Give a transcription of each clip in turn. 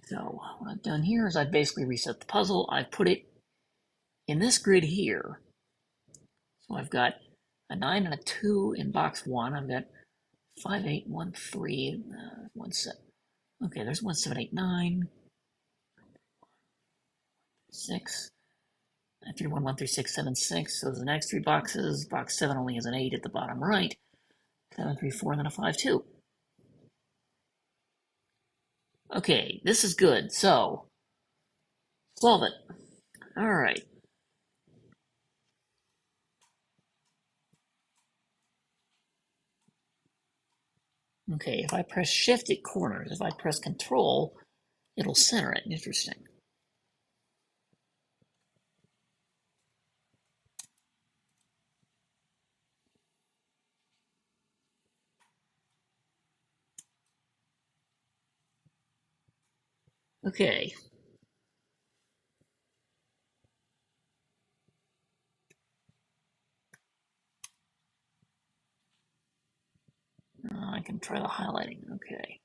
So what I've done here is I've basically reset the puzzle. I've put it in this grid here. So I've got a 9 and a 2 in box 1. I've got 5, 8, 1, 3, 1, 7. Okay, there's 1, 7, 8, 9, 6, 3, 1, 1, 3, 6, 7, 6. So the next three boxes, box 7 only has an 8 at the bottom right. 7, 3, 4, and then a 5, 2. Okay, this is good. So, solve it. All right. Okay, if I press shift, it corners. If I press control, it'll center it. Interesting. Okay. I can try the highlighting. Okay.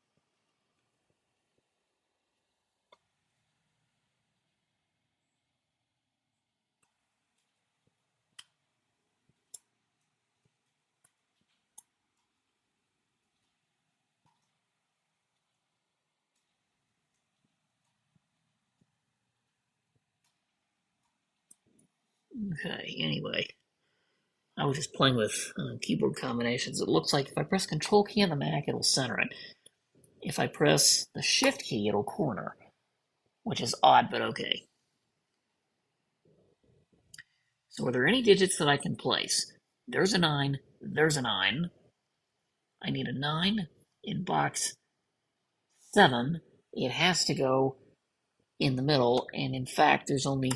Okay, anyway. I was just playing with keyboard combinations. It looks like if I press Control key on the Mac, it'll center it. If I press the Shift key, it'll corner, which is odd, but okay. So are there any digits that I can place? There's a 9, there's a 9. I need a 9 in box 7. It has to go in the middle, and in fact, there's only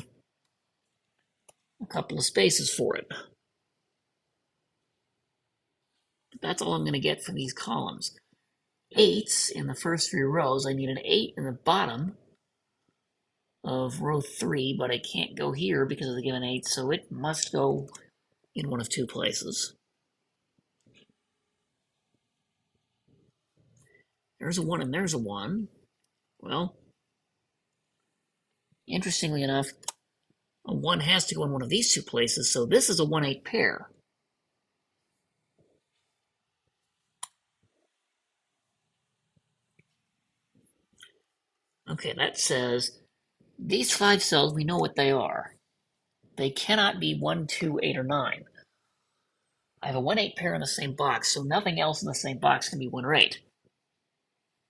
a couple of spaces for it. But that's all I'm going to get from these columns. 8s in the first 3 rows. I need an 8 in the bottom of row 3, but I can't go here because of the given 8, so it must go in one of 2 places. There's a 1 and there's a 1. Well, interestingly enough, a 1 has to go in one of these 2 places, so this is a 1-8 pair. Okay, that says these 5 cells, we know what they are. They cannot be 1, 2, 8, or 9. I have a 1-8 pair in the same box, so nothing else in the same box can be 1 or 8.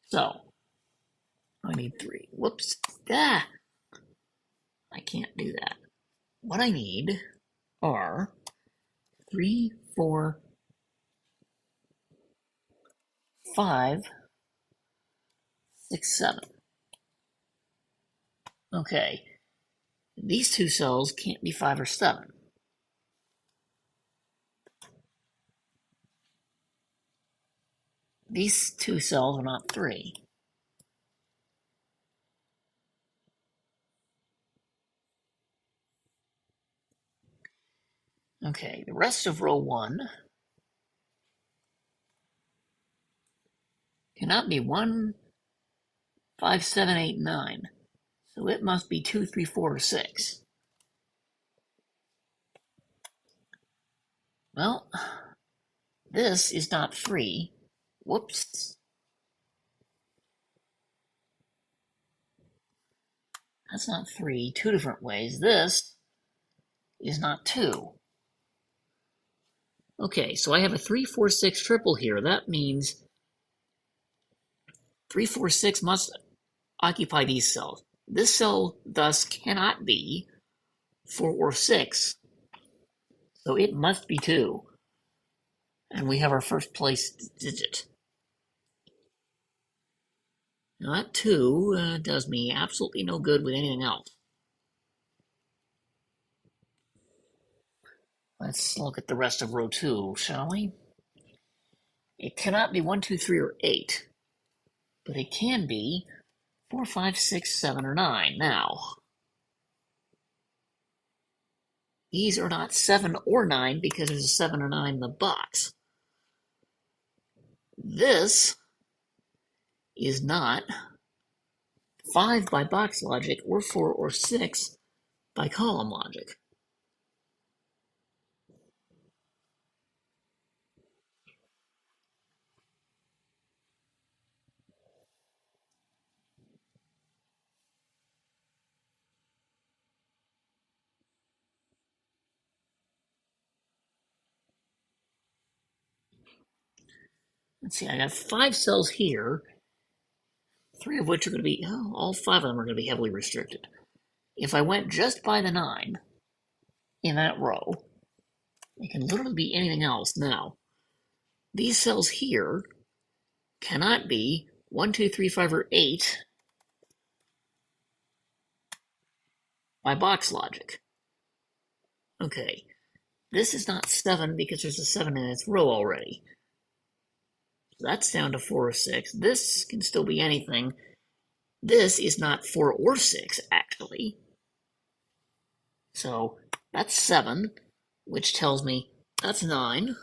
So, I need 3. Whoops. Ah! I can't do that. What I need are 3, 4, 5, 6, 7. Okay, these 2 cells can't be 5 or 7. These 2 cells are not 3. Okay, the rest of row 1 cannot be 1, 5, 7, 8, 9. So it must be 2, 3, 4, or 6. Well, this is not 3. Whoops. That's not 3. 2 different ways. This is not 2. Okay, so I have a 3, 4, 6 triple here. That means 3, 4, 6 must occupy these cells. This cell thus cannot be 4 or 6, so it must be 2. And we have our first place digit. Now that 2 does me absolutely no good with anything else. Let's look at the rest of row 2, shall we? It cannot be 1, 2, 3, or 8, but it can be 4, 5, 6, 7, or 9. Now, these are not 7 or 9 because there's a 7 or 9 in the box. This is not 5 by box logic, or 4 or 6 by column logic. Let's see, I got 5 cells here, 3 of which are going to be, oh, all 5 of them are going to be heavily restricted. If I went just by the 9 in that row, it can literally be anything else. Now, these cells here cannot be 1, 2, 3, 5, or 8 by box logic. Okay, this is not 7 because there's a 7 in its row already. So that's down to 4 or 6. This can still be anything. This is not 4 or 6, actually. So that's 7, which tells me that's 9.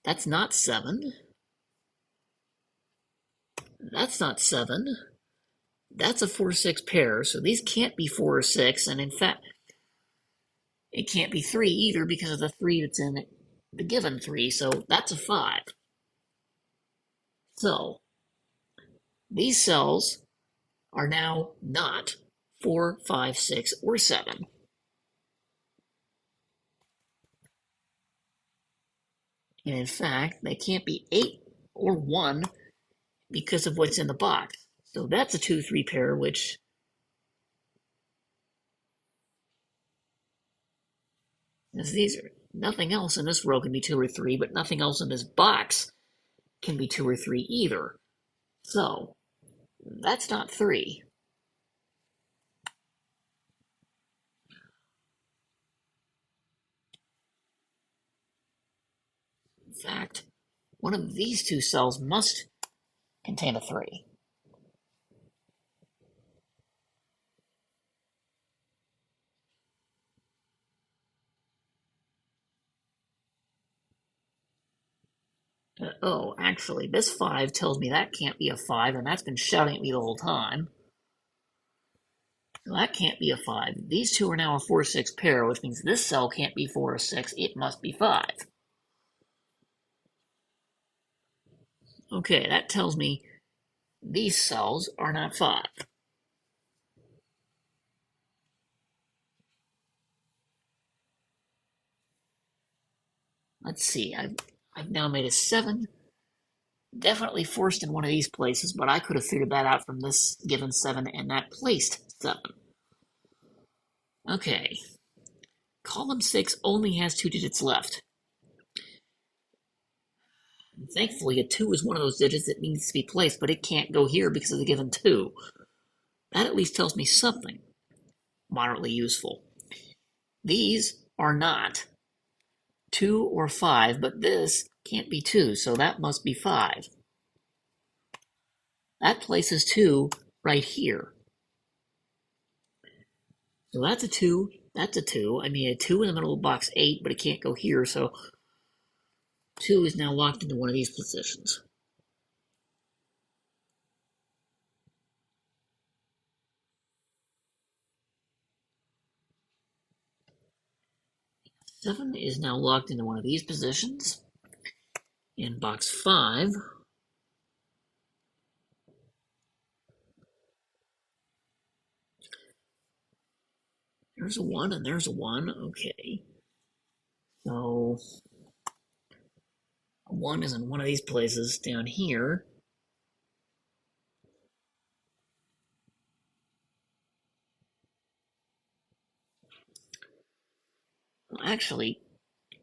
That's not 7. That's not 7. That's a 4-6 pair, so these can't be 4 or 6, and in fact, it can't be 3 either because of the 3 that's in the given 3, so that's a 5. So, these cells are now not 4, 5, 6, or 7. And in fact, they can't be 8 or 1 because of what's in the box. So that's a 2-3 pair, which is these are nothing else in this row can be 2 or 3, but nothing else in this box can be 2 or 3 either. So that's not 3. In fact, one of these 2 cells must contain a 3. Oh, actually, this 5 tells me that can't be a 5, and that's been shouting at me the whole time. So that can't be a 5. These 2 are now a 4-6 pair, which means this cell can't be 4 or 6. It must be 5. Okay, that tells me these cells are not 5. Let's see, I've now made a 7. Definitely forced in one of these places, but I could have figured that out from this given 7 and that placed 7. Okay, column 6 only has 2 digits left. And thankfully, a 2 is one of those digits that needs to be placed, but it can't go here because of the given 2. That at least tells me something moderately useful. These are not 2 or 5, but this can't be 2, so that must be 5. That places 2 right here. So that's a 2, that's a 2. I mean, a 2 in the middle of box 8, but it can't go here, so 2 is now locked into one of these positions. Seven is now locked into one of these positions. In box 5, there's a 1 and there's a 1. Okay. So, a 1 is in one of these places down here. Well, actually,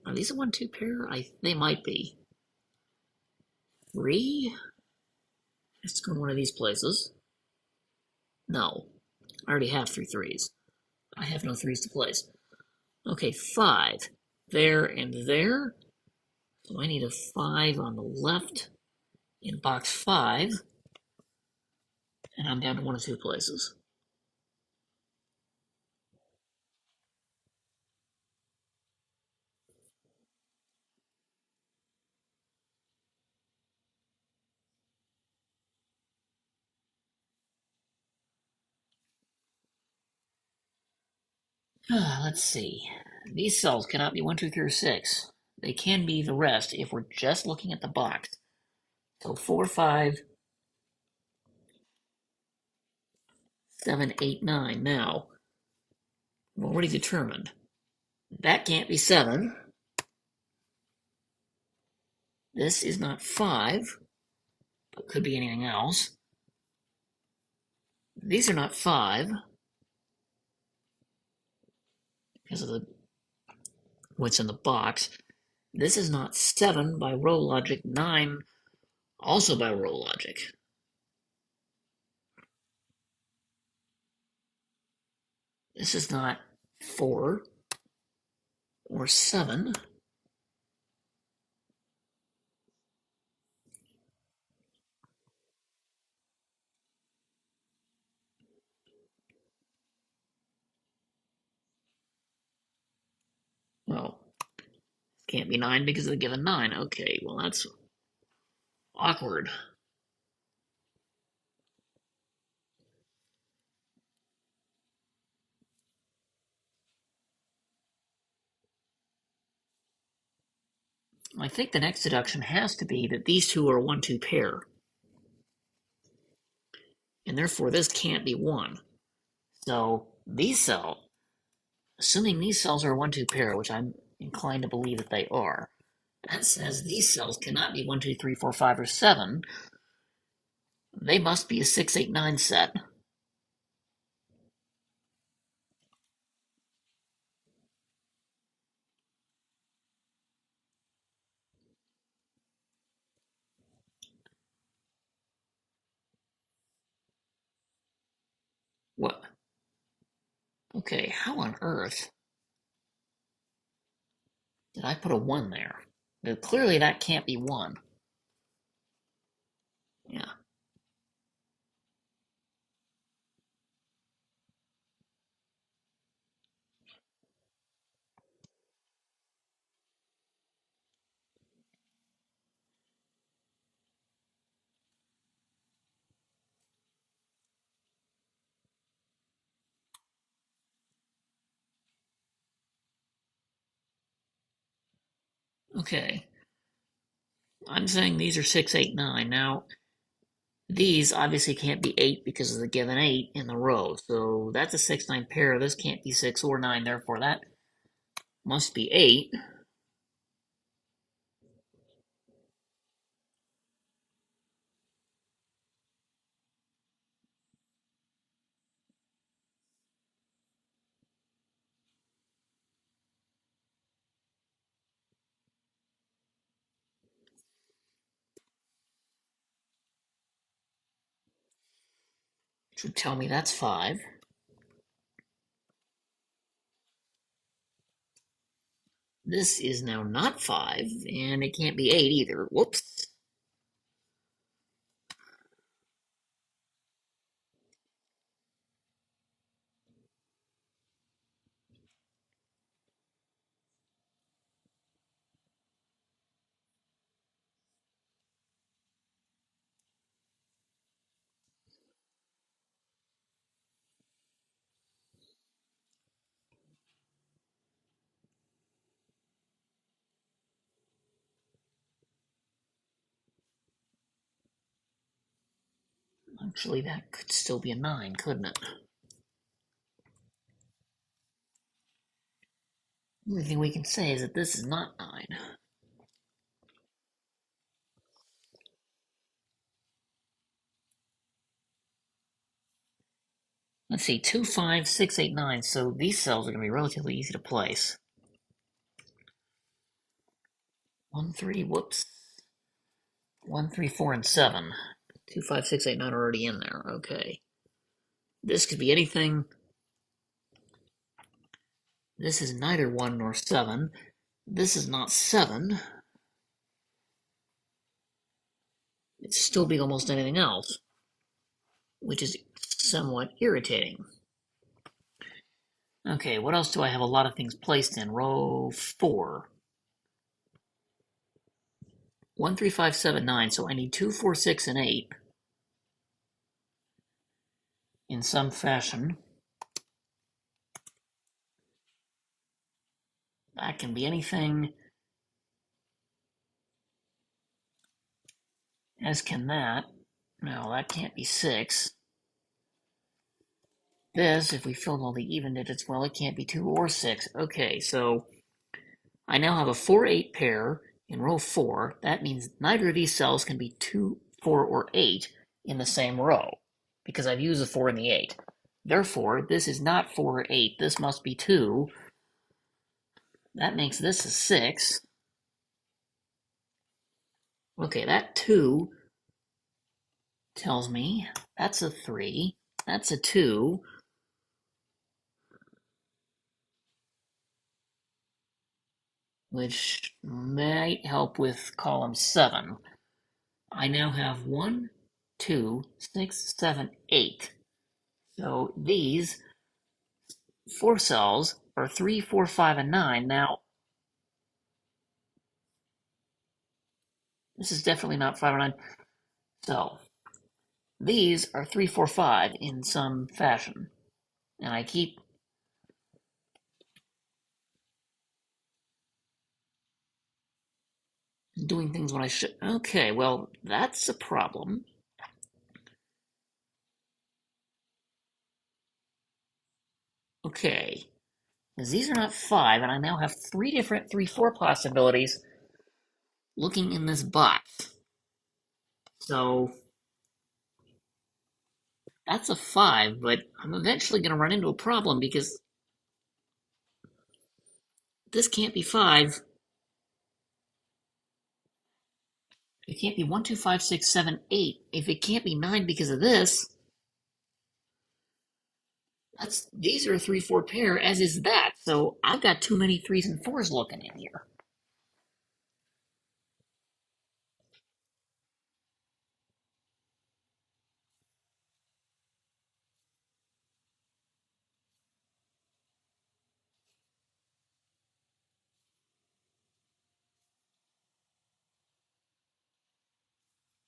are these a 1-2 pair? They might be. 3? Let's go in one of these places. No. I already have 3 threes. I have no 3s to place. Okay, 5. There and there. So I need a 5 on the left in box 5. And I'm down to 1 of 2 places. Let's see. These cells cannot be 1, 2, 3, or 6. They can be the rest if we're just looking at the box. So 4, 5, 7, 8, 9. Now, we've already determined that can't be 7. This is not 5, but could be anything else. These are not 5 because of what's in the box. This is not 7 by row logic. 9 also by row logic. This is not 4 or 7. Well, can't be 9 because of the given 9. Okay, well, that's awkward. I think the next deduction has to be that these two are a 1, 2 pair. And therefore, this can't be 1. So, these cells, assuming these cells are a 1, 2 pair, which I'm inclined to believe that they are, that says these cells cannot be 1, 2, 3, 4, 5, or 7. They must be a 6, 8, 9 set. What? Okay, how on earth did I put a 1 there? Now, clearly that can't be 1. Yeah. Okay. I'm saying these are 6, 8, 9. Now, these obviously can't be 8 because of the given 8 in the row. So that's a 6, 9 pair. This can't be 6 or 9. Therefore, that must be 8. Which would tell me that's 5. This is now not 5, and it can't be 8 either. Whoops. Actually, that could still be a 9, couldn't it? The only thing we can say is that this is not 9. Let's see, 2, 5, 6, 8, 9. So these cells are going to be relatively easy to place. 1, 3, whoops. 1, 3, 4, and 7. 2, 5, 6, 8, 9 are already in there. Okay. This could be anything. This is neither 1 nor 7. This is not 7. It'd still be almost anything else, which is somewhat irritating. Okay, what else do I have a lot of things placed in? Row 4. 1, 3, 5, 7, 9. So I need 2, 4, 6, and 8 in some fashion. That can be anything, as can that. No, that can't be 6. This, if we filled all the even digits, well, it can't be 2 or 6. Okay, so I now have a 4-8 pair in row 4. That means neither of these cells can be 2, 4, or 8 in the same row, because I've used the 4 and the 8. Therefore, this is not 4 or 8. This must be 2. That makes this a 6. Okay, that 2 tells me that's a 3. That's a 2. Which might help with column 7. I now have 1, 2, 6, 7, 8. So these 4 cells are 3, 4, 5, and 9. Now, this is definitely not 5 or 9. So these are 3, 4, 5 in some fashion. And I keep doing things when I should. Okay, well, that's a problem. Okay, because these are not 5, and I now have 3 different 3, 4 possibilities looking in this box. So that's a 5, but I'm eventually going to run into a problem because this can't be 5. It can't be 1, 2, 5, 6, 7, 8. If it can't be 9 because of this, these are a 3, 4 pair, as is that. So I've got too many 3s and 4s looking in here.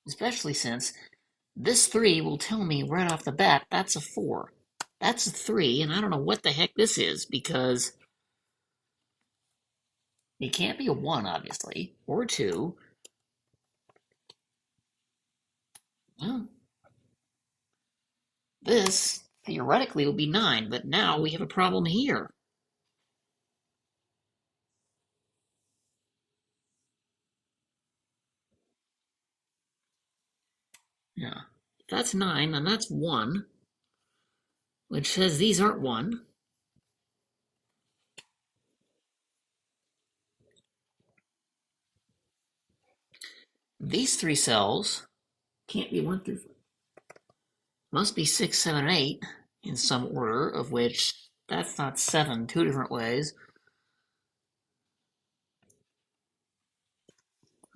Especially since this 3 will tell me right off the bat that's a 4. That's a 3, and I don't know what the heck this is because it can't be a 1, obviously, or a 2. Well, this theoretically will be 9, but now we have a problem here. Yeah, that's 9, and that's 1, which says these aren't 1. These 3 cells can't be 1 through 4. Must be 6, 7, and 8 in some order, of which that's not 7 two different ways.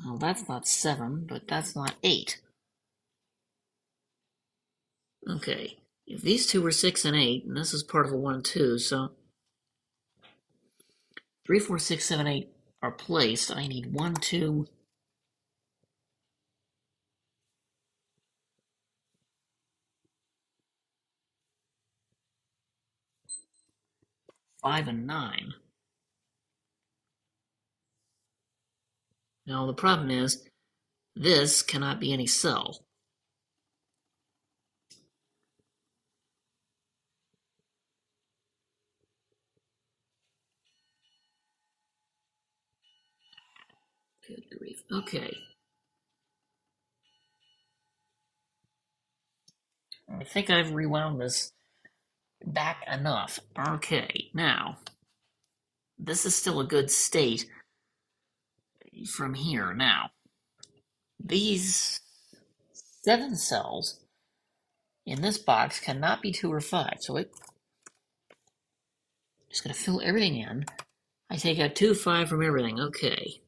Well, that's not 7, but that's not 8. Okay, if these two were 6 and 8, and this is part of a 1 and 2, so 3, 4, 6, 7, 8 are placed. I need 1, 2, 5, and 9. Now, the problem is, this cannot be any cell. Good grief. Okay. I think I've rewound this back enough. Okay, now, this is still a good state from here. Now, these 7 cells in this box cannot be 2 or 5, so it's just going to fill everything in. I take out 2, 5 from everything. Okay.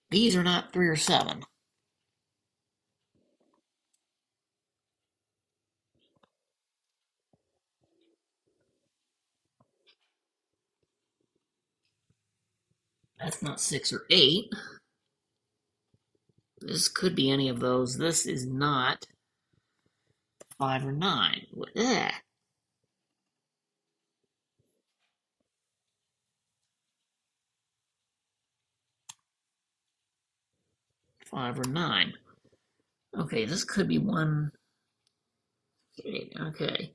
These are not 3 or 7. That's not 6 or 8. This could be any of those. This is not 5 or 9. Ugh. 5, or 9. Okay, this could be 1, 8. Okay.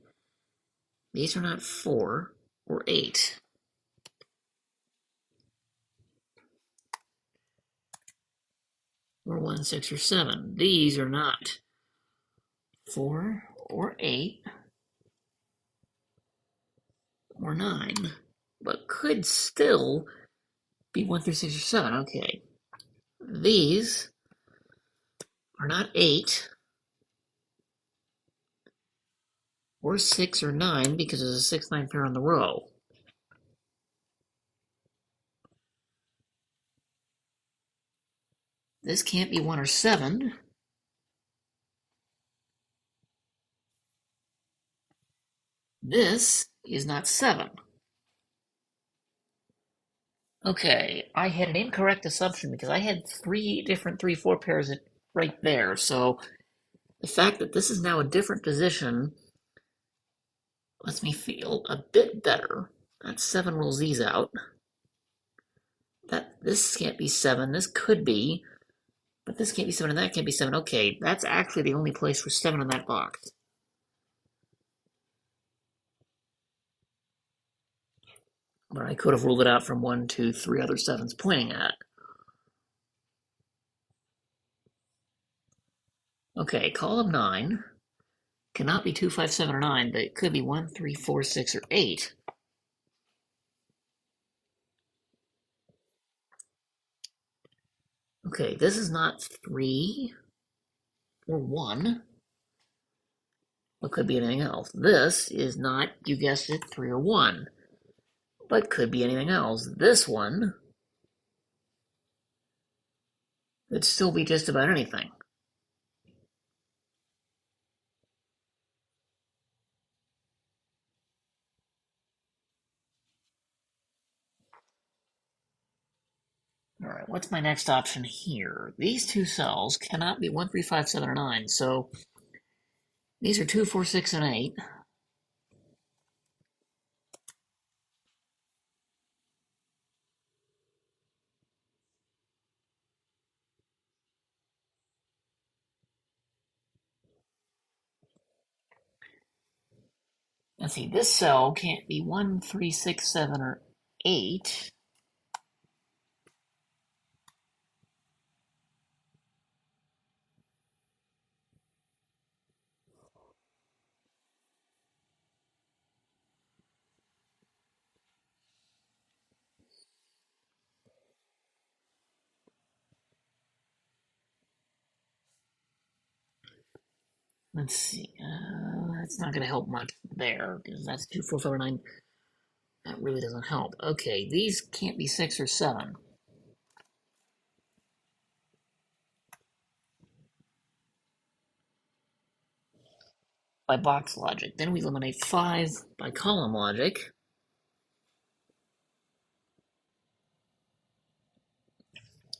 These are not 4 or 8. Or 1, 6, or 7. These are not 4 or 8 or 9. But could still be 1 through 6 or 7. Okay. These are not 8 or 6 or 9 because there's a 6, 9 pair on the row. This can't be 1 or 7. This is not 7. Okay, I had an incorrect assumption because I had 3 different 3, 4 pairs right there. So the fact that this is now a different position lets me feel a bit better. That 7 rules these out. This can't be 7. This could be, but this can't be 7 and that can't be 7. Okay, that's actually the only place for 7 in that box. But I could have ruled it out from 1, 2, 3 other 7s pointing at. Okay, column 9 cannot be 2, 5, 7, or 9, but it could be 1, 3, 4, 6, or 8. Okay, this is not 3 or 1. What could be anything else? This is not, you guessed it, 3 or 1. But could be anything else. This one could still be just about anything. Alright, what's my next option here? These two cells cannot be 1, 3, 5, 7, or 9, so these are 2, 4, 6, and 8. Let's see, this cell can't be 1, 3, 6, 7, or 8. Let's see, that's not going to help much there, because that's 2, 4, 5, or 9. That really doesn't help. Okay, these can't be 6 or 7. By box logic. Then we eliminate 5 by column logic.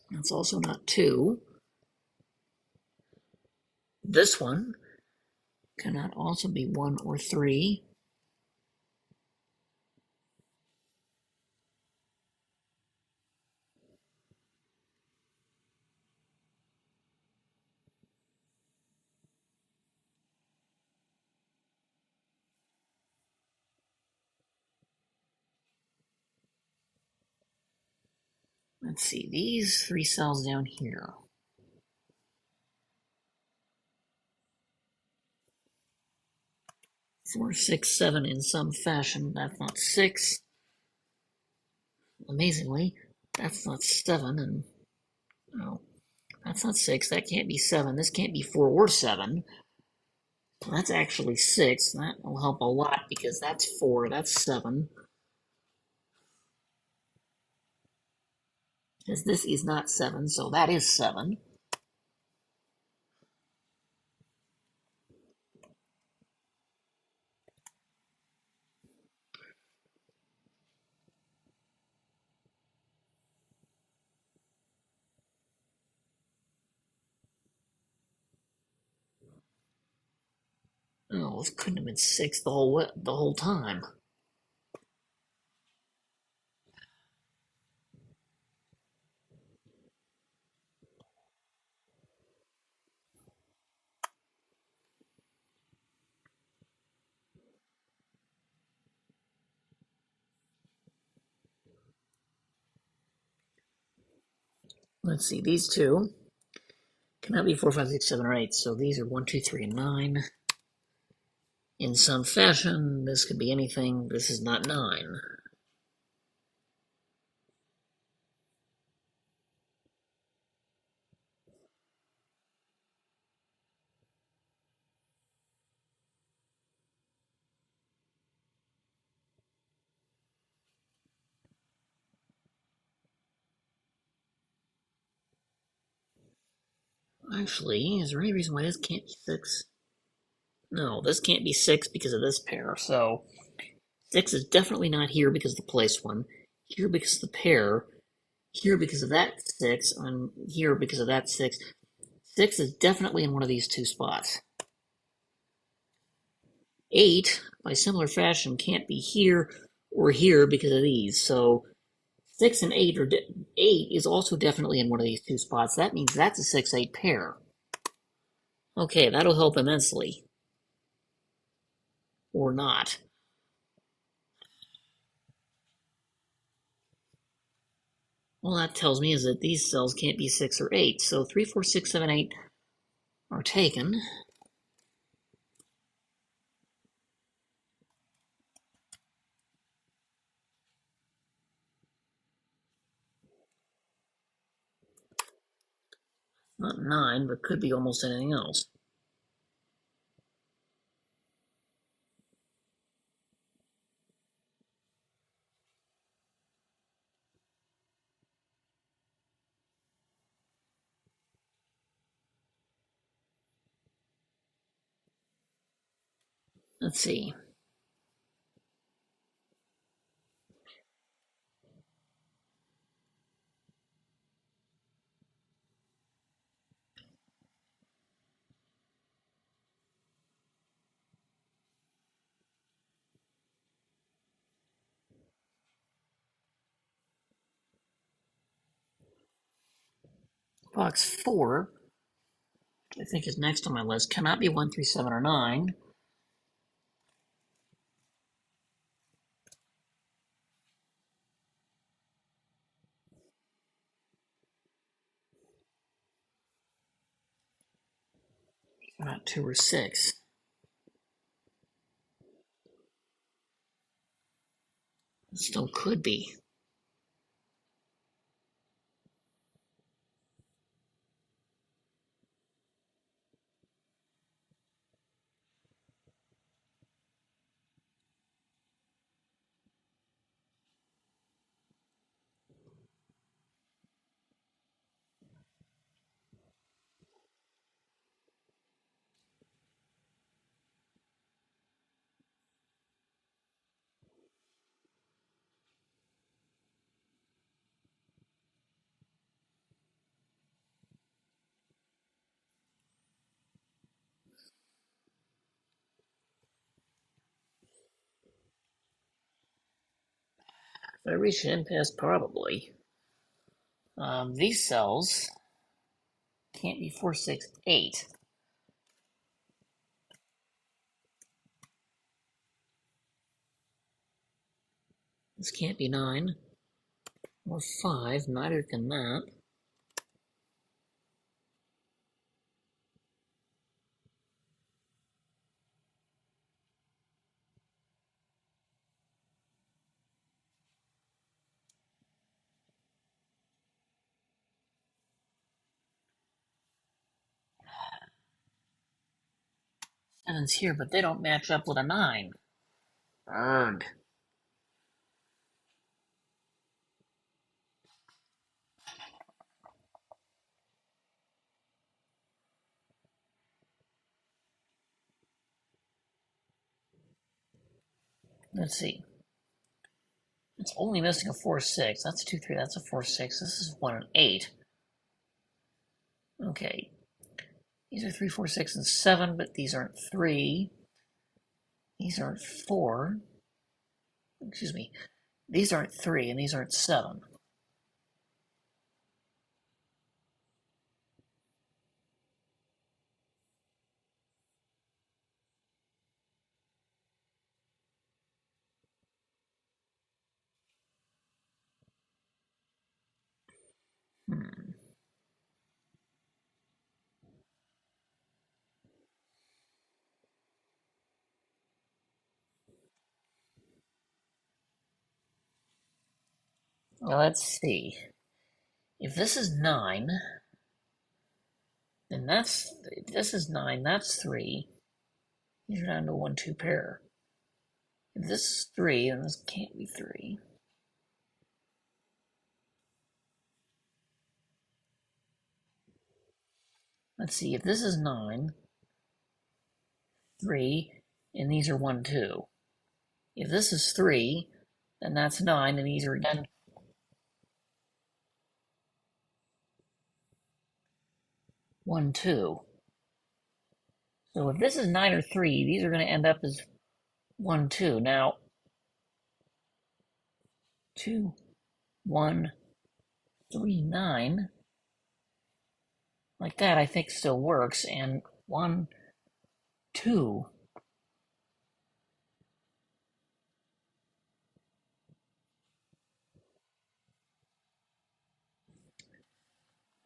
That's also not 2. This one cannot also be 1 or 3. Let's see, these 3 cells down here. 4, 6, 7 in some fashion. That's not 6. Amazingly, that's not 7. And no, that's not 6. That can't be 7. This can't be 4 or 7. So that's actually 6. That will help a lot because that's 4. That's 7. Because this is not 7, so that is 7. Oh, this couldn't have been 6 the whole time. Let's see, these two cannot be 4, 5, 6, 7, or 8. So these are 1, 2, 3, and 9. In some fashion, this could be anything. This is not 9. Actually, is there any reason why this can't be 6? No, this can't be 6 because of this pair. So 6 is definitely not here because of the place one. Here because of the pair. Here because of that 6. And here because of that 6. 6 is definitely in one of these two spots. 8, by similar fashion, can't be here or here because of these. So 6 and 8 are 8 is also definitely in one of these two spots. That means that's a 6-8 pair. Okay, that'll help immensely. Or not. All that tells me is that these cells can't be 6 or 8. So 3, 4, 6, 7, 8 are taken. Not 9, but could be almost anything else. Let's see. Box 4, which I think is next on my list, cannot be 1, 3, 7, or 9. Not 2 or 6. It still could be. If I reach an impasse, probably. These cells can't be 4, 6, 8. This can't be 9 or 5. Neither can that. Seven's here, but they don't match up with a 9. Ugh. Let's see. It's only missing a 4, 6. That's 2, 3. That's a 4, 6. This is 1 and 8. Okay. These are 3, 4, 6, and 7, but these aren't 3. These aren't 4. Excuse me. These aren't 3, and these aren't 7. Hmm. Well, let's see. If this is 9, then that's, if this is 9, that's 3. These are down to 1, 2 pair. If this is 3, then this can't be 3. Let's see, if this is 9, 3, and these are 1, 2. If this is 3, then that's 9, and these are again 1, 2. So if this is 9 or 3, these are going to end up as 1, 2. Now, 2, 1, 3, 9, like that, I think still works. And 1, 2.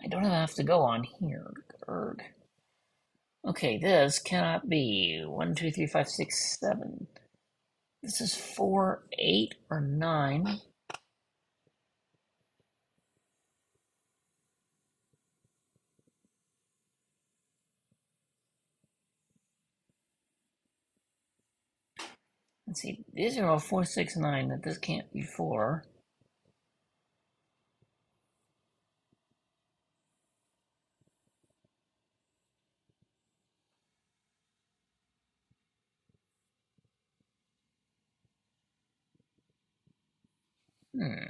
I don't have to go on here. Erg. Okay, this cannot be 1, 2, 3, 5, 6, 7. This is 4, 8, or 9. Let's see, these are all 4, 6, 9. That this can't be 4. Hmm.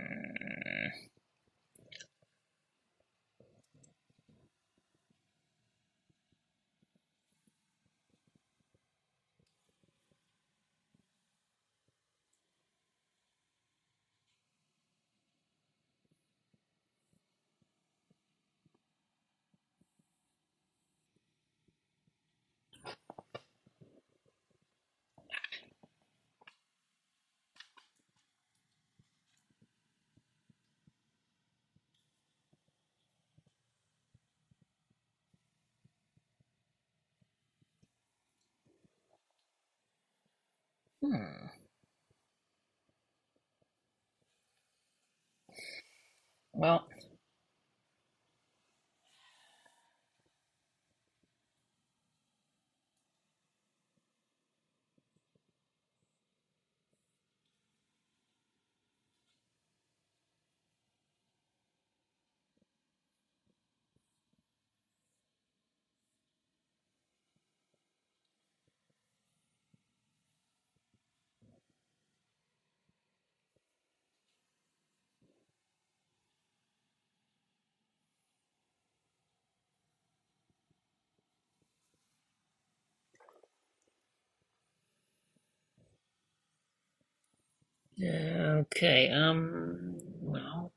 Hmm. Well, okay, well,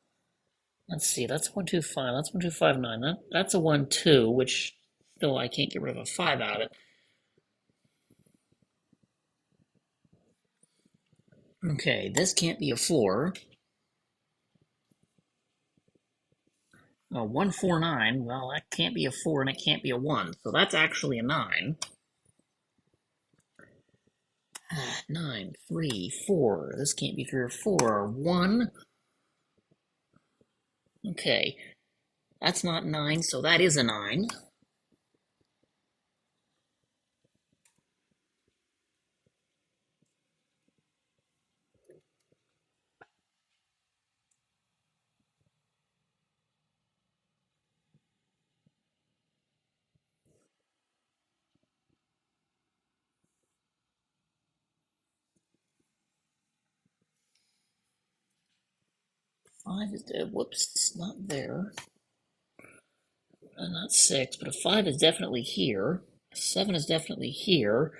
let's see, that's 1, 2, 5, that's 1, 2, 5, 9, that's a 1, 2, which still I can't get rid of a 5 out of it. Okay, this can't be a 4. 1, 4, 9, well, that can't be a 4 and it can't be a 1, so that's actually a 9. 9, 3, 4, this can't be 3 or 4. 1, okay, that's not 9, so that is a 9. 5 is, whoops, it's not there. Not 6, but a 5 is definitely here. 7 is definitely here.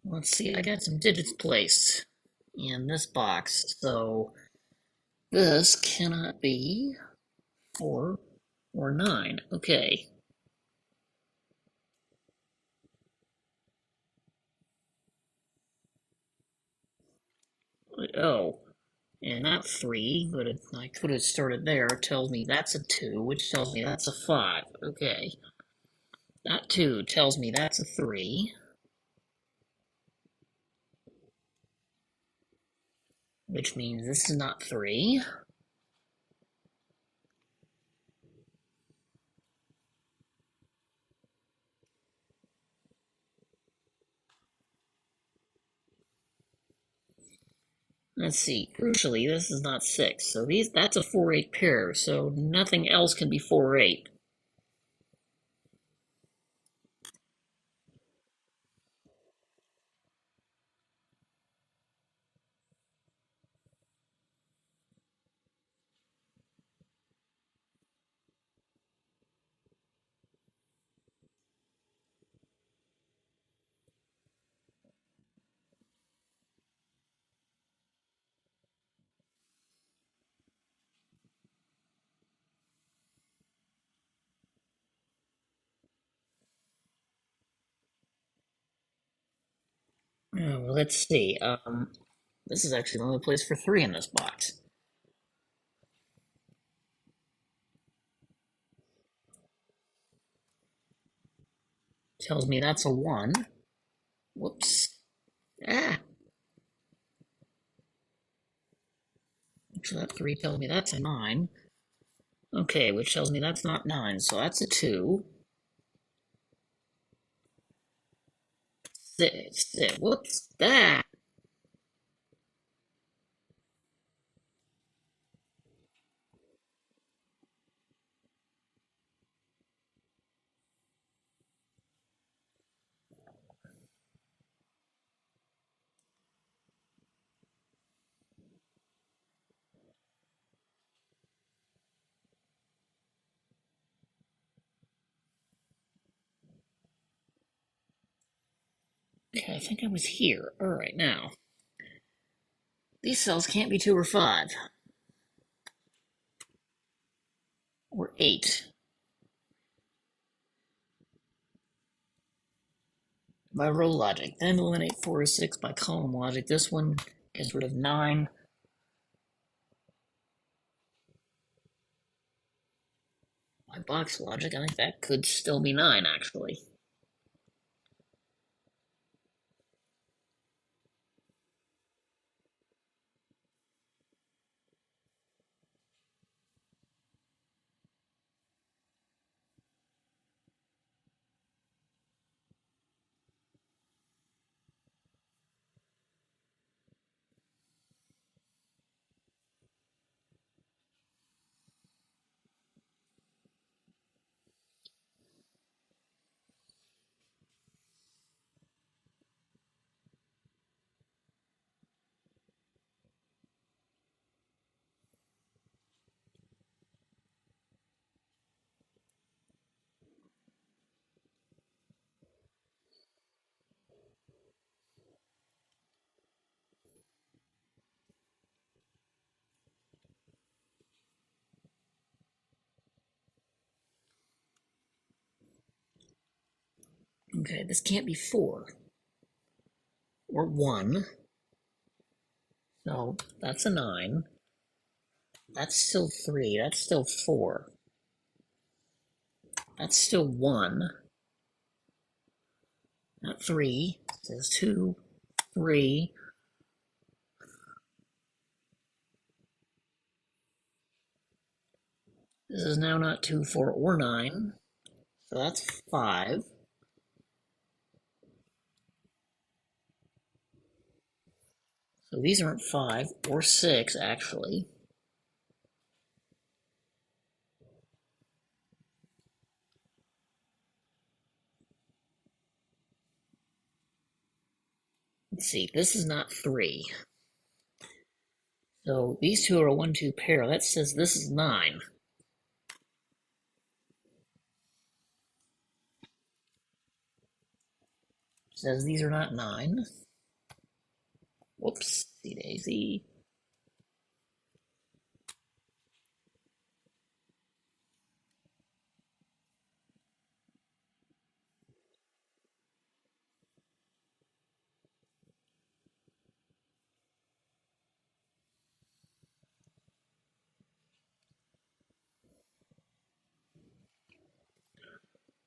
'Let's see, I got some digits placed in this box, so this cannot be. 4, or 9. Okay. Oh, and that 3, but I could have started there, tells me that's a 2, which tells me that's a 5. Okay. That 2 tells me that's a 3, which means this is not 3. Let's see. Crucially, this is not 6. So that's a 4-8 pair, so nothing else can be 4-8. Oh, well, let's see. This is actually the only place for 3 in this box. Tells me that's a 1. Whoops. Ah! So that 3 tells me that's a 9. Okay, which tells me that's not 9, so that's a 2. 6. Whoops. Ah! Okay, I think I was here. Alright, now. These cells can't be 2 or 5. Or 8. By row logic. Then eliminate 4 or 6 by column logic. This one gets rid of 9. By box logic, I think that could still be 9, actually. Okay, this can't be 4. Or 1. No, that's a 9. That's still 3. That's still 4. That's still 1. Not 3. It says 2, 3. This is now not 2, 4, or 9. So that's 5. So these aren't 5 or 6, actually. Let's see, this is not 3. So these two are a 1, 2 pair. That says this is 9. Says these are not 9. Whoops, daisy.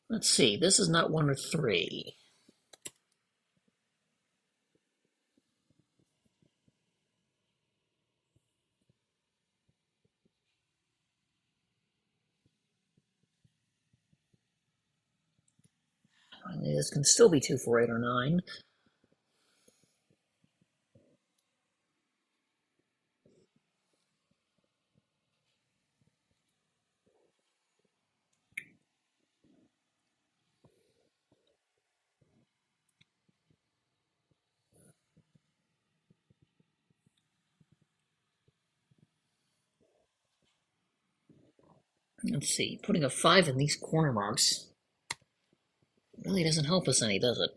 Let's see, this is not 1 or 3. This can still be 2, 4, 8, or 9. Let's see, putting a 5 in these corner marks really doesn't help us any, does it?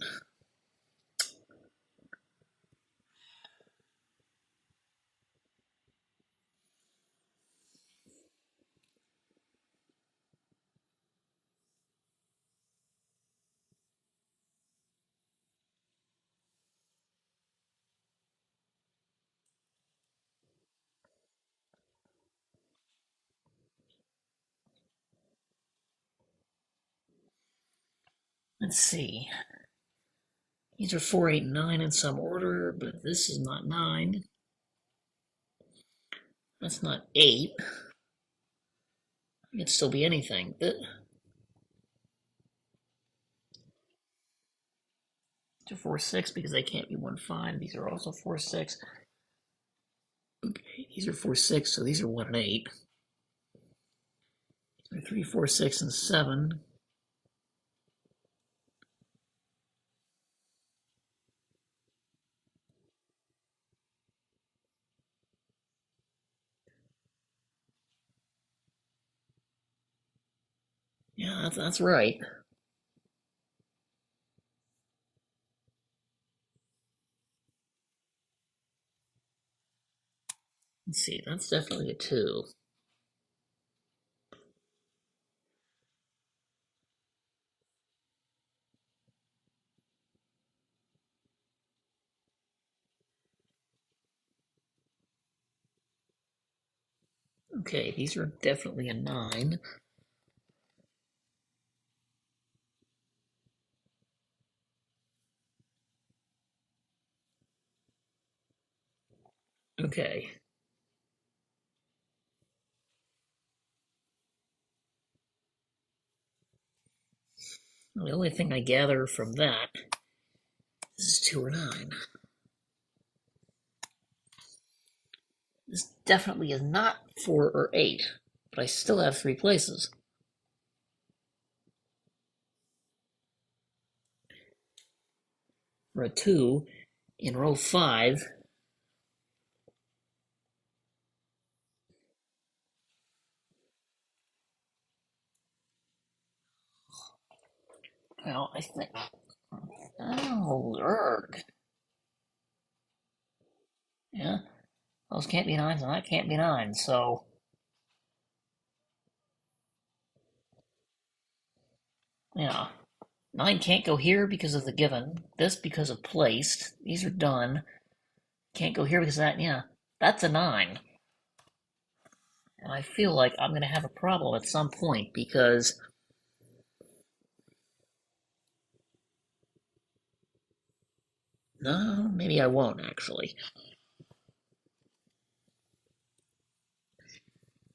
Let's see. These are 4, 8, 9 in some order, but this is not 9. That's not 8. It could still be anything. 2, 4, 6, because they can't be 1, 5. These are also 4, 6. Okay, these are 4, 6, so these are 1 and 8. These are 3, 4, 6, and 7. Yeah, that's right. Let's see, that's definitely a 2. Okay, these are definitely a 9. Okay. Well, the only thing I gather from that is 2 or 9. This definitely is not 4 or 8, but I still have 3 places. For a 2 in row 5, well, I think. Oh, erg. Yeah, those can't be 9s and that can't be 9, so. Yeah. 9 can't go here because of the given. This because of placed. These are done. Can't go here because of that. Yeah, that's a 9. And I feel like I'm going to have a problem at some point because. No, maybe I won't actually.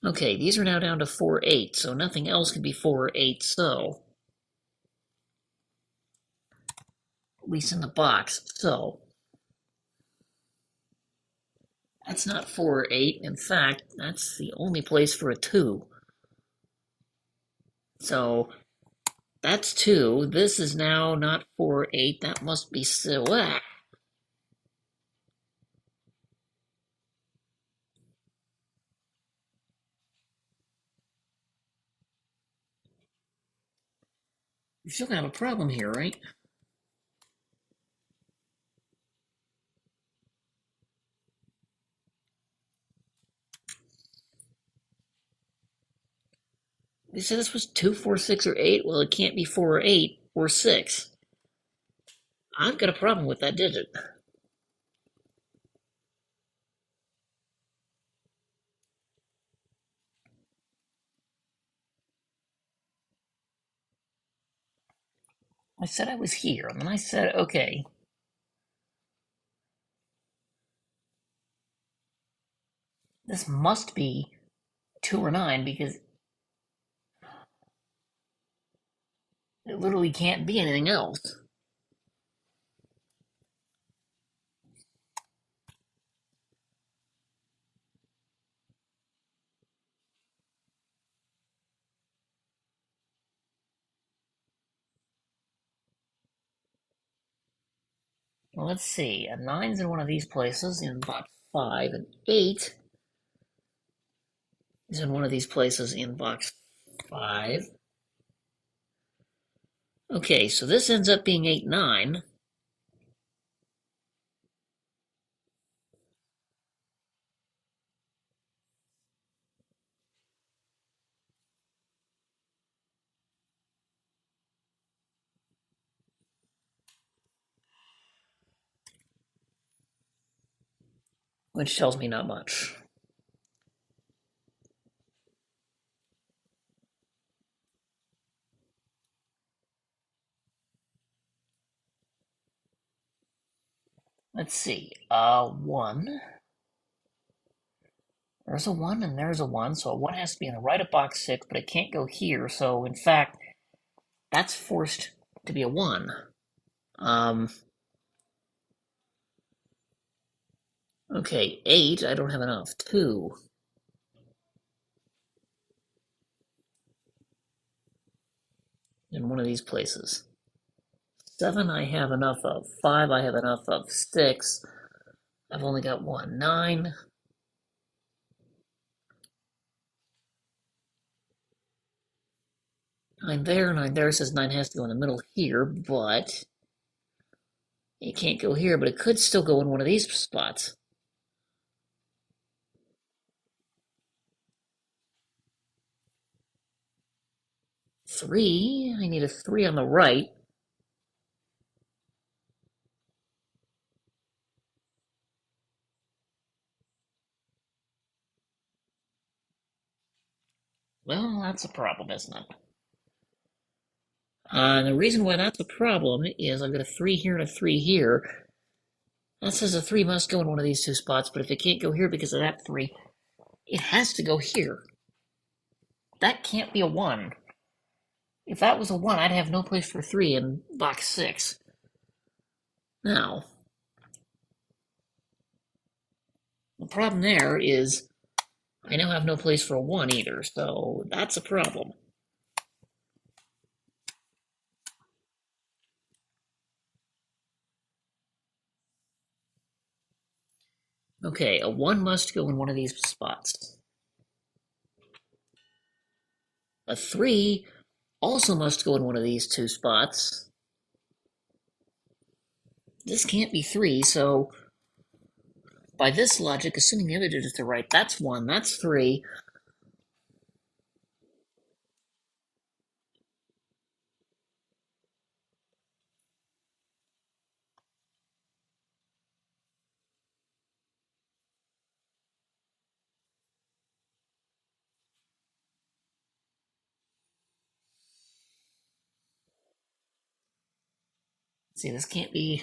Okay, these are now down to 4, 8, so nothing else can be 4 or 8, so. At least in the box. So. That's not 4 or 8. In fact, that's the only place for a 2. So that's 2. This is now not 4 or 8. That must be so. You're still gonna have a problem here, right? They said this was 2, 4, 6, or 8. Well, it can't be 4 or 8 or 6. I've got a problem with that digit. I said I was here, and then I said, okay, this must be 2 or 9 because it literally can't be anything else. Well, let's see. A 9's in one of these places in box 5, and 8 is in one of these places in box 5. Okay, so this ends up being 8, 9. Which tells me not much. Let's see. 1. There's a 1 and there's a 1, so a 1 has to be on the right of box 6, but it can't go here, so in fact, that's forced to be a 1. Um, okay, 8, I don't have enough. 2. In one of these places. 7 I have enough of. 5 I have enough of. 6, I've only got 1. 9, 9 there, 9 there. It says 9 has to go in the middle here, but it can't go here, but it could still go in one of these spots. 3, I need a 3 on the right. Well, that's a problem, isn't it? And the reason why that's a problem is I've got a 3 here and a 3 here. That says a 3 must go in one of these two spots, but if it can't go here because of that 3, it has to go here. That can't be a 1. If that was a 1, I'd have no place for 3 in box 6. Now, the problem there is I now have no place for a 1 either, so that's a problem. Okay, a 1 must go in one of these spots. A 3 also must go in one of these two spots. This can't be 3, so by this logic, assuming the other digits are right, that's 1, that's 3. See, this can't be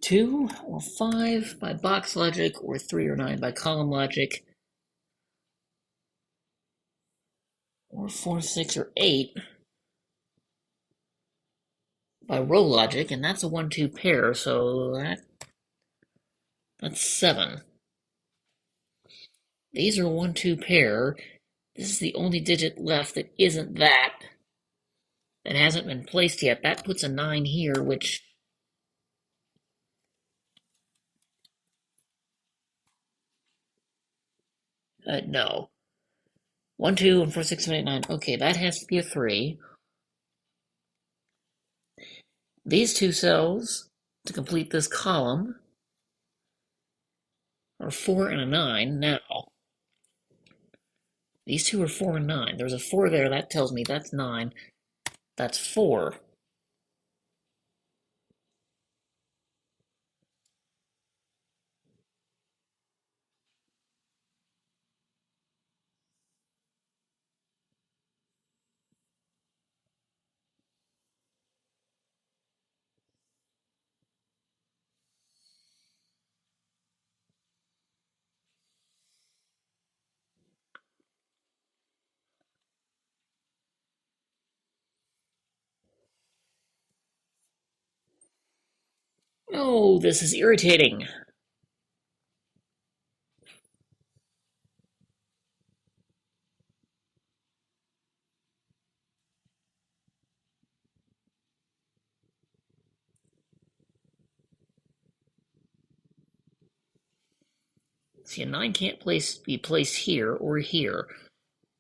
2 or 5 by box logic, or 3 or 9 by column logic, or 4, 6, or 8 by row logic, and that's a 1, 2 pair, so that's 7. These are a 1, 2 pair. This is the only digit left that isn't that hasn't been placed yet. That puts a 9 here, which no. 1, 2, and 4, 6, 7, 8, 9. Okay, that has to be a 3. These two cells to complete this column are 4 and a 9. Now, these two are 4 and 9. There's a 4 there. That tells me that's 9. That's 4. Oh, this is irritating. See, a 9 can't be placed here or here.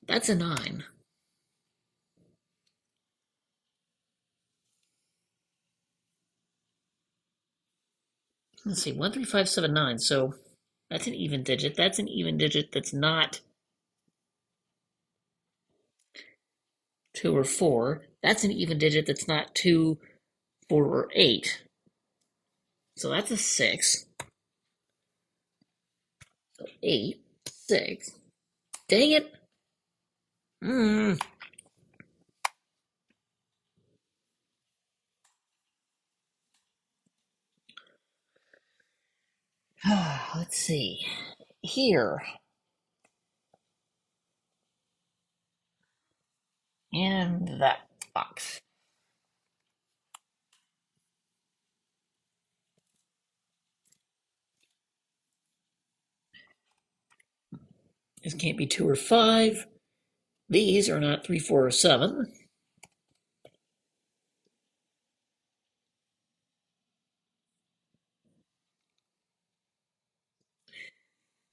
That's a 9. Let's see, 1, 3, 5, 7, 9. So that's an even digit. That's an even digit that's not 2 or 4. That's an even digit that's not 2, 4, or 8. So that's a 6. So 8, 6. Dang it. Hmm. Let's see. Here. And that box. This can't be 2 or 5. These are not 3, 4, or 7.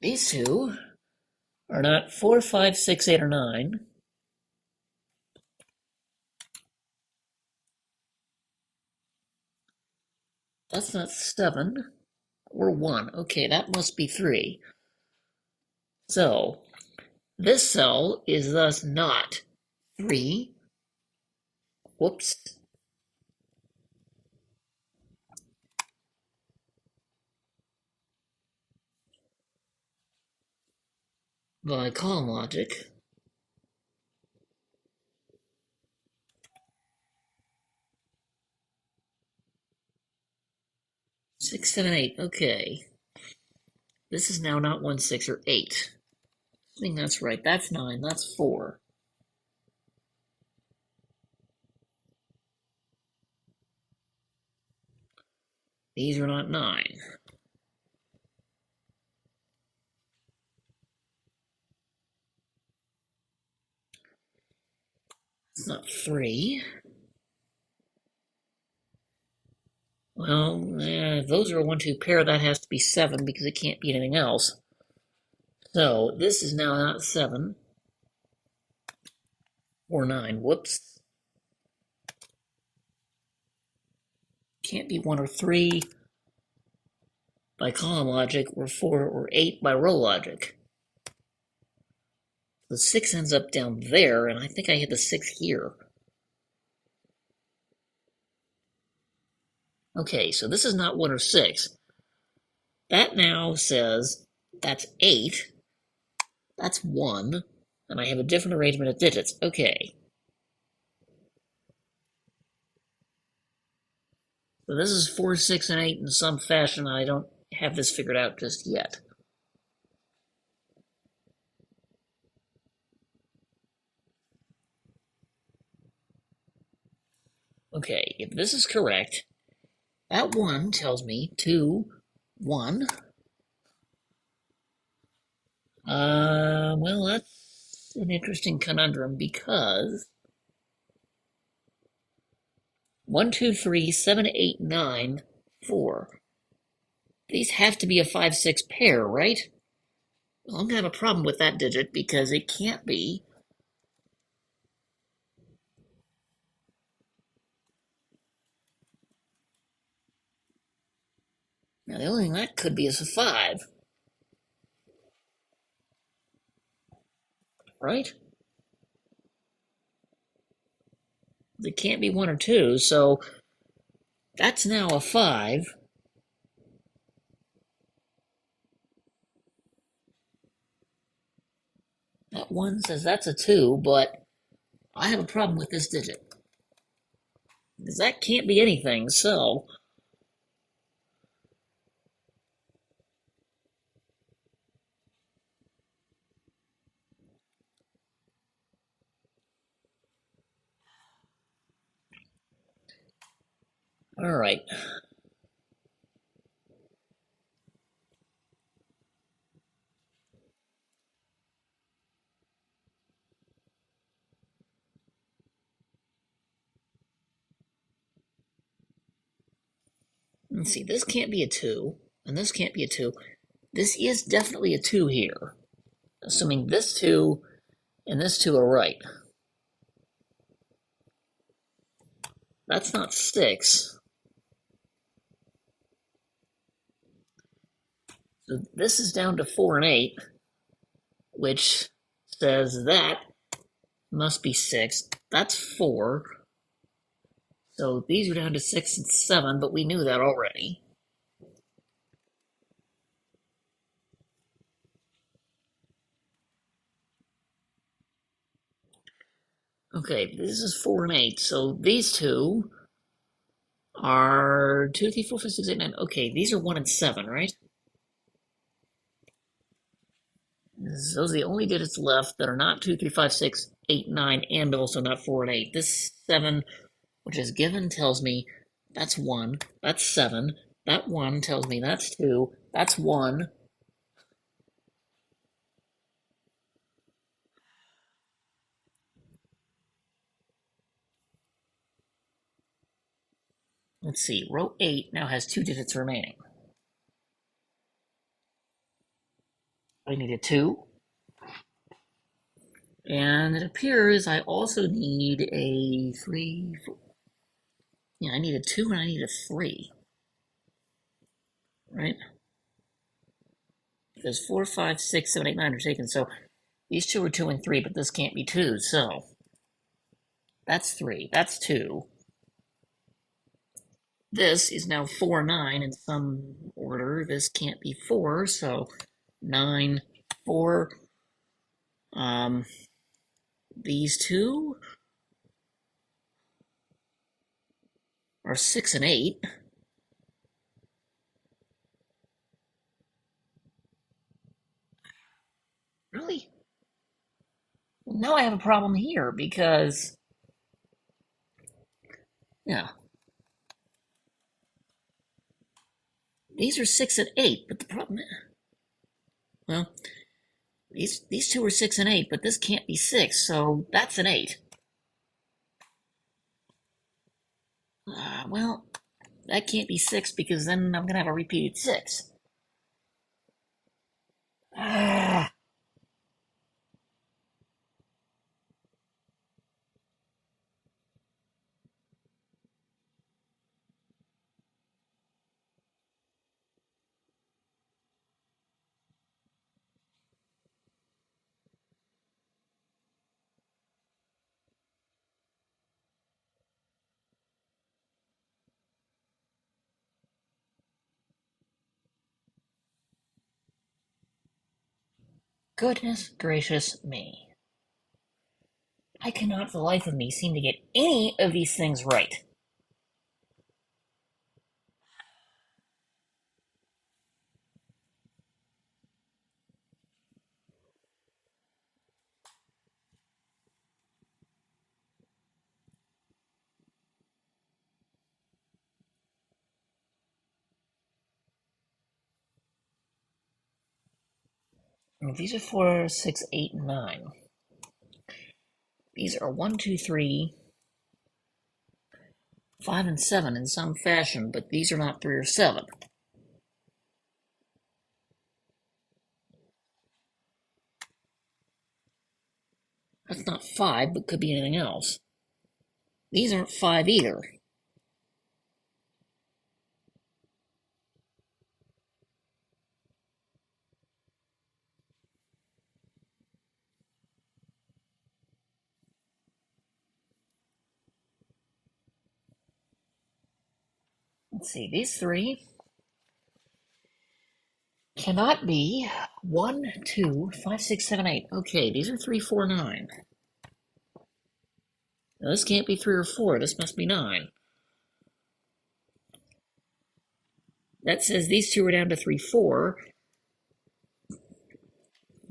These two are not 4, 5, 6, 8, or 9. That's not 7 or 1. Okay, that must be 3. So, this cell is thus not 3. Whoops. By column logic. 6, 7, 8. Okay. This is now not 1, 6, or 8. I think that's right. That's 9. That's 4. These are not 9. It's not 3. Well, if those are a 1, 2 pair, that has to be 7 because it can't be anything else. So this is now not 7 or 9. Whoops. Can't be 1 or 3 by column logic or 4 or 8 by row logic. The 6 ends up down there, and I think I hit the 6 here. Okay, so this is not 1 or 6. That now says that's 8. That's 1. And I have a different arrangement of digits. Okay. So this is 4, 6, and 8 in some fashion. I don't have this figured out just yet. Okay, if this is correct, that 1 tells me 2, 1. Well, that's an interesting conundrum because 1, 2, 3, 7, 8, 9, 4. These have to be a 5, 6 pair, right? Well, I'm gonna have a problem with that digit because it can't be. Now, the only thing that could be is a 5, right? It can't be 1 or 2, so that's now a 5. That 1 says that's a 2, but I have a problem with this digit. Because that can't be anything, so. Alright. Let's see, this can't be a 2, and this can't be a 2. This is definitely a 2 here, assuming this 2 and this 2 are right. That's not 6. So this is down to 4 and 8, which says that must be 6. That's 4. So these are down to 6 and 7, but we knew that already. Okay, this is 4 and 8, so these two are 2, 3, 4, 5, 6, 8, 9. Okay, these are 1 and 7, right? Those are the only digits left that are not 2, 3, 5, 6, 8, 9, and also not 4 and 8. This 7, which is given, tells me that's 1, that's 7. That 1 tells me that's 2, that's 1. Let's see, row 8 now has 2 digits remaining. I need a 2. And it appears I also need a 3, 4. Yeah, I need a 2 and I need a 3. Right? Because 4, 5, 6, 7, 8, 9 are taken, so these two are 2 and 3, but this can't be 2, so that's 3, that's 2. This is now 4, 9 in some order. This can't be 4, so 9, 4. These two are 6 and 8. Really? Well, now I have a problem here because, yeah, these are 6 and 8, but the problem is, well, these two are 6 and 8, but this can't be 6, so that's an 8. Well, that can't be 6 because then I'm going to have a repeated 6. Ah, goodness gracious me. I cannot for the life of me seem to get any of these things right. These are 4, 6, 8, 9. These are 1, 2, 3, 5, and 7 in some fashion, but these are not 3 or 7. That's not 5, but could be anything else. These aren't 5 either. Let's see, these 3 cannot be 1, 2, 5, 6, 7, 8. Okay, these are 3, 4, 9. Now, this can't be 3 or 4. This must be 9. That says these two are down to 3, 4.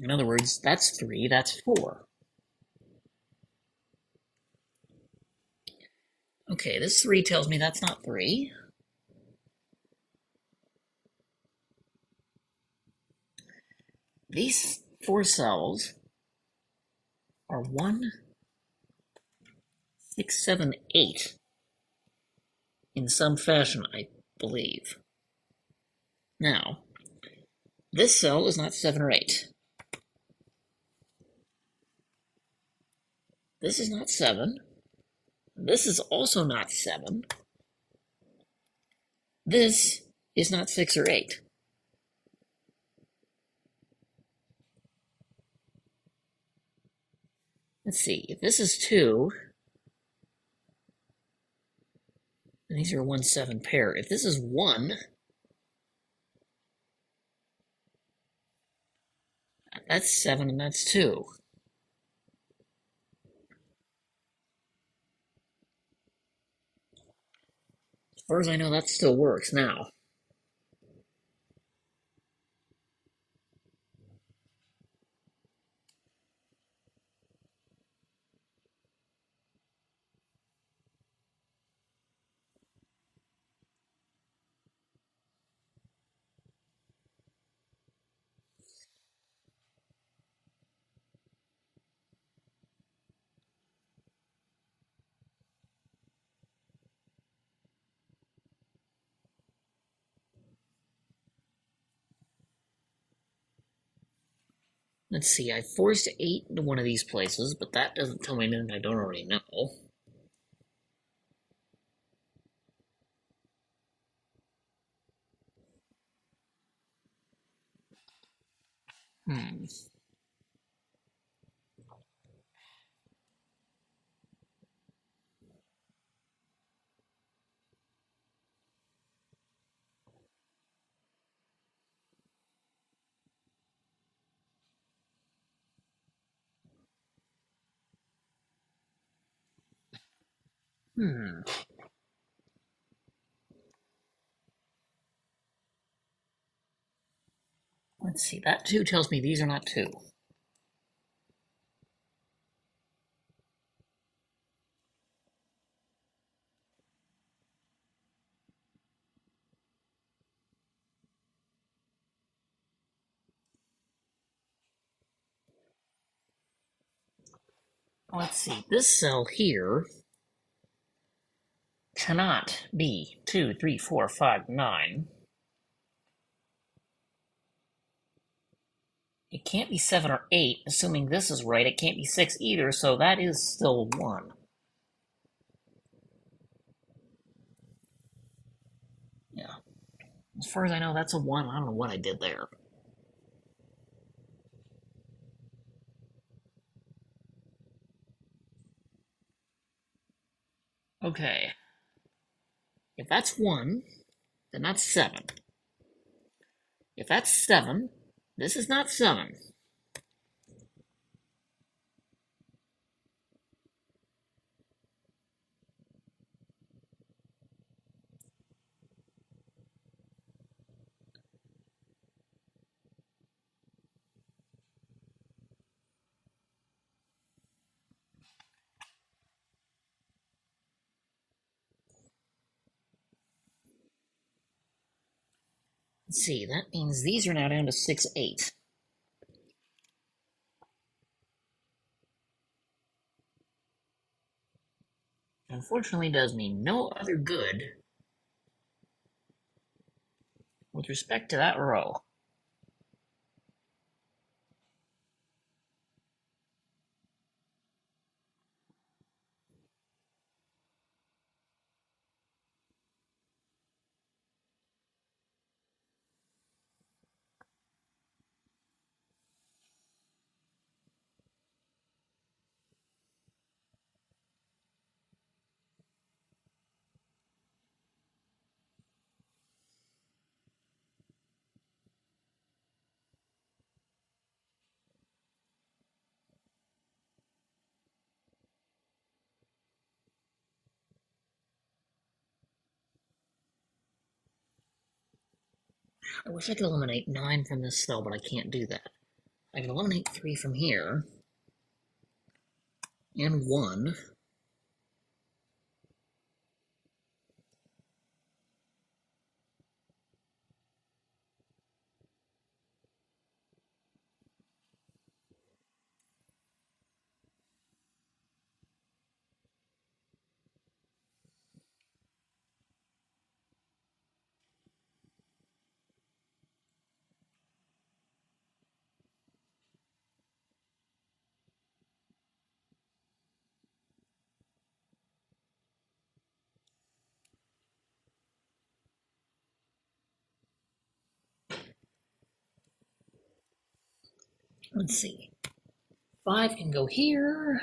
In other words, that's 3, that's 4. Okay, this 3 tells me that's not 3. These 4 cells are 1, 6, 7, 8 in some fashion. I believe. Now, this cell is not 7 or 8. This is not 7. This is also not 7. This is not 6 or 8. Let's see, if this is 2, then these are a 1, 7 pair. If this is 1, that's 7 and that's 2. As far as I know, that still works now. Let's see, I forced 8 into one of these places, but that doesn't tell me anything I don't already know. Hmm. Hmm. Let's see, that 2 tells me these are not 2. Let's see, this cell here cannot be 2, 3, 4, 5, 9. It can't be 7 or 8, assuming this is right. It can't be 6 either, so that is still 1. Yeah. As far as I know, that's a 1. I don't know what I did there. Okay. If that's 1, then that's 7. If that's 7, this is not 7. Let's see, that means these are now down to 6, 8. Unfortunately, does me no other good with respect to that row. I wish I could eliminate 9 from this cell, but I can't do that. I can eliminate 3 from here, and 1. Let's see. 5 can go here.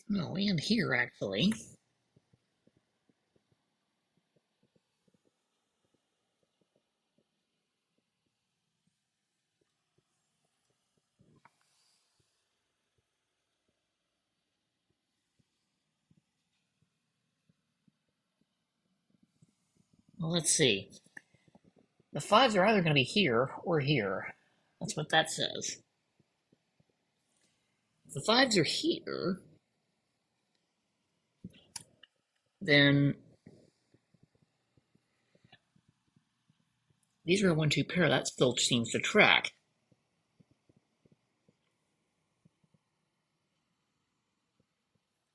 No, and here, actually. Well, let's see. The 5s are either going to be here or here. That's what that says. If the 5s are here, then these are a 1-2 pair. That still seems to track.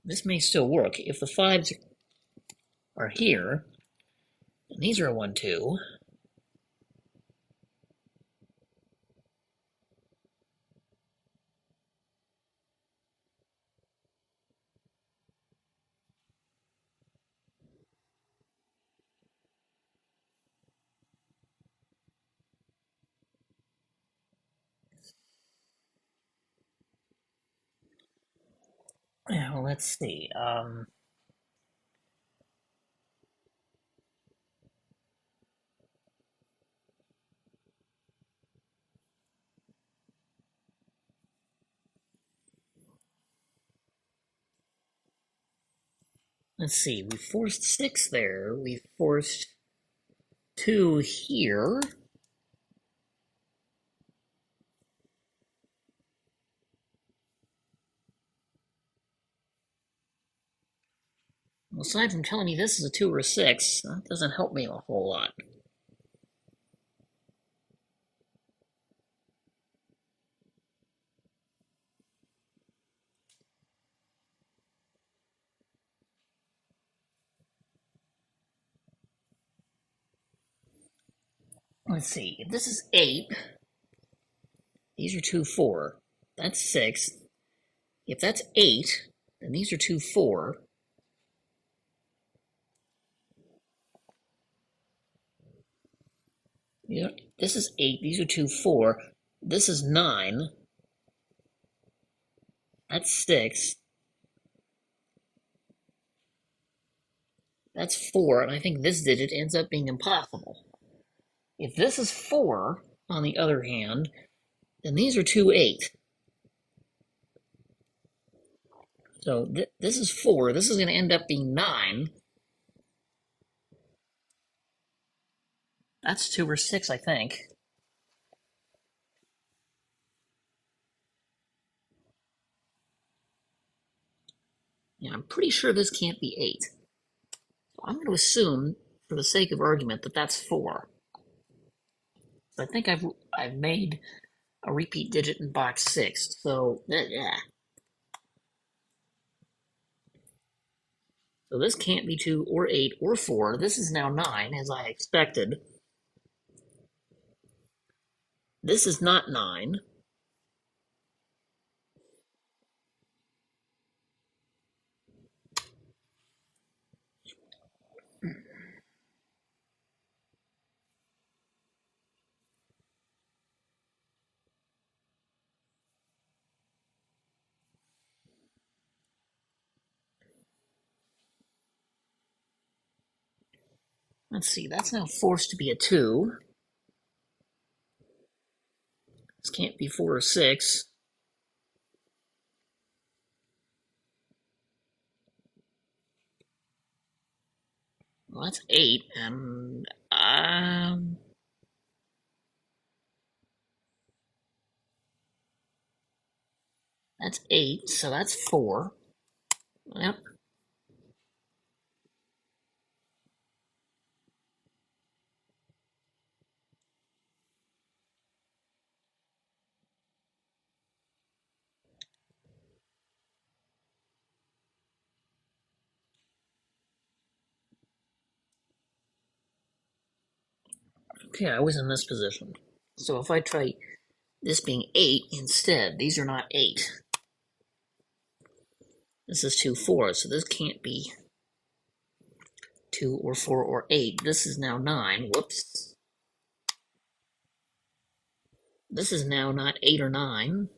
This may still work. If the 5s are here, and these are a 1-2, well, let's see. Let's see. We forced 6 there. We forced 2 here. Well, aside from telling me this is a 2 or a 6, that doesn't help me a whole lot. Let's see. If this is 8, these are 2, 4. That's 6. If that's 8, then these are 2, 4. Yeah, this is 8. These are 2, 4. This is 9. That's 6. That's 4. And I think this digit ends up being impossible. If this is 4, on the other hand, then these are 2, 8. So this is 4. This is going to end up being 9. That's 2 or 6, I think. Yeah, I'm pretty sure this can't be 8. So I'm going to assume, for the sake of argument, that that's 4. So I think I've made a repeat digit in box 6. So yeah. So this can't be 2 or 8 or 4. This is now 9, as I expected. This is not 9. Let's see, that's now forced to be a 2. This can't be 4 or 6. Well, that's 8, and that's 8, so that's 4. Yep. Okay, I was in this position. So if I try this being 8 instead, these are not 8. This is 2, 4, so this can't be 2 or 4 or 8. This is now 9. Whoops. This is now not 8 or 9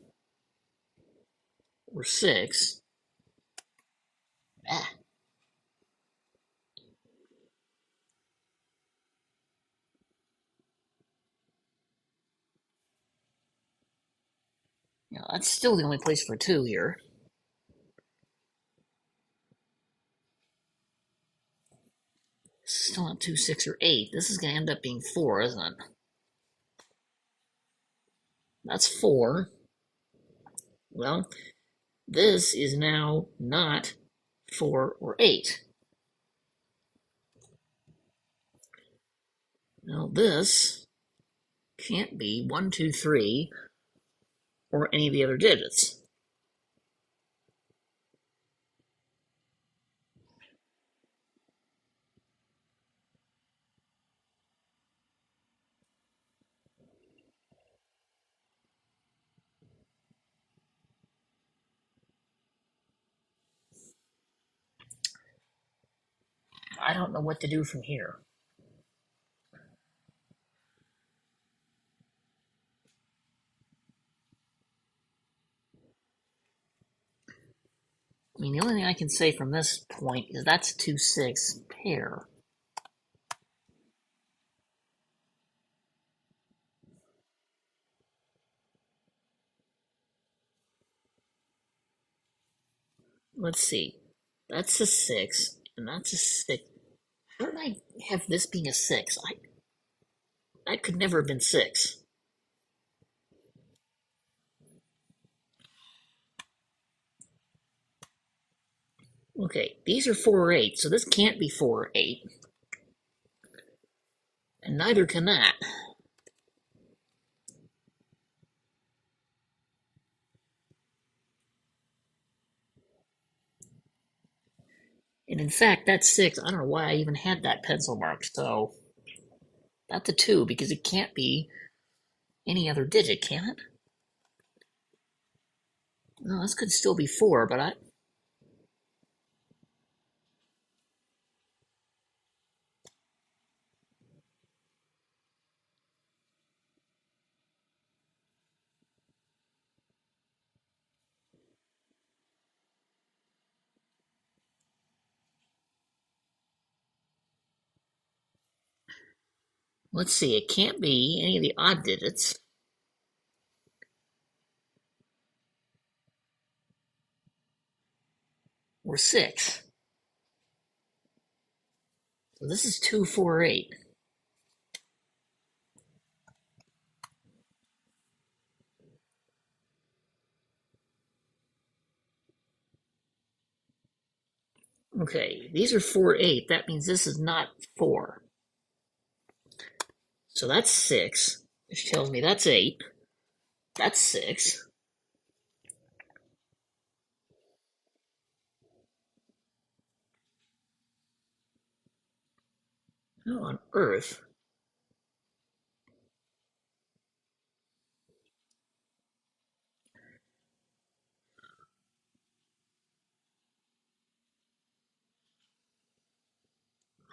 or 6. Ah. Yeah, that's still the only place for 2 here. Still not 2, 6, or 8. This is going to end up being 4, isn't it? That's 4. Well, this is now not 4 or 8. Now this can't be 1, 2, 3, or any of the other digits. I don't know what to do from here. I mean, the only thing I can say from this point is that's 2, 6 pair. Let's see. That's a 6, and that's a 6. How did I have this being a 6? That could never have been 6. Okay, these are 4 or 8, so this can't be 4 or 8. And neither can that. And in fact, that's 6. I don't know why I even had that pencil mark, so that's a 2, because it can't be any other digit, can it? No, this could still be 4, but let's see, it can't be any of the odd digits. Or 6. So this is 2, 4, 8. Okay, these are 4, 8. That means this is not 4. So that's 6, which tells me that's 8. That's 6. How on earth?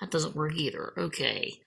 That doesn't work either. Okay.